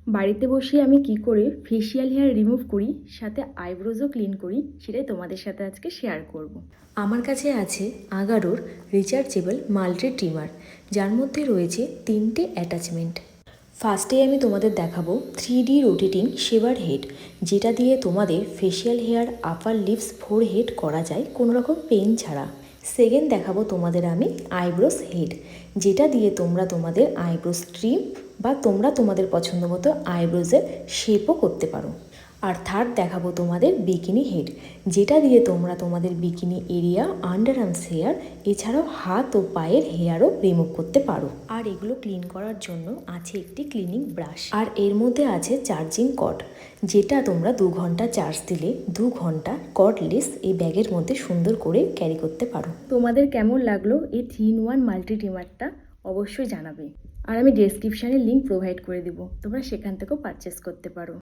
বাড়িতে বসে আমি কি করে ফেসিয়াল হেয়ার রিমুভ করি, সাথে আইব্রোজও ক্লিন করি, সেটাই তোমাদের সাথে আজকে শেয়ার করব। আমার কাছে আছে আগারোর রিচার্জেবল মাল্টি ট্রিমার, যার মধ্যে রয়েছে 3টে অ্যাটাচমেন্ট। ফার্স্টে আমি তোমাদের দেখাবো 3D রোটেটিং শেভার হেড, যেটা দিয়ে তোমাদের ফেসিয়াল হেয়ার, আপার লিপস, ফোরহেড করা যায় কোনো রকম পেন ছাড়া। সেকেন্ড দেখাবো তোমাদের আমি আইব্রোস হেড, যেটা দিয়ে তোমরা তোমাদের আইব্রোস ট্রিম বা তোমরা তোমাদের পছন্দ মতো আইব্রোজের শেপও করতে পারো। আর থার্ড দেখাবো তোমাদের বিকিনি হেড, যেটা দিয়ে তোমরা তোমাদের bikini area, underarms hair, এছাড়াও হাত ও পায়ের হেয়ারও রিমুভ করতে পারো। আর এগুলো ক্লিন করার জন্য আছে একটি ক্লিনিং ব্রাশ, আর এর মধ্যে আছে চার্জিং কর্ড, যেটা তোমরা 2 ঘন্টা চার্জ দিলে 2 ঘন্টা কর্ডলেস এই ব্যাগের মধ্যে সুন্দর করে ক্যারি করতে পারো। তোমাদের কেমন লাগলো এই 3-in-1 মাল্টি ট্রিমারটা অবশ্যই জানাবে। আর আমি ডেসক্রিপশানে লিঙ্ক প্রোভাইড করে দিব, তোমরা সেখান থেকেও পারচেস করতে পারো।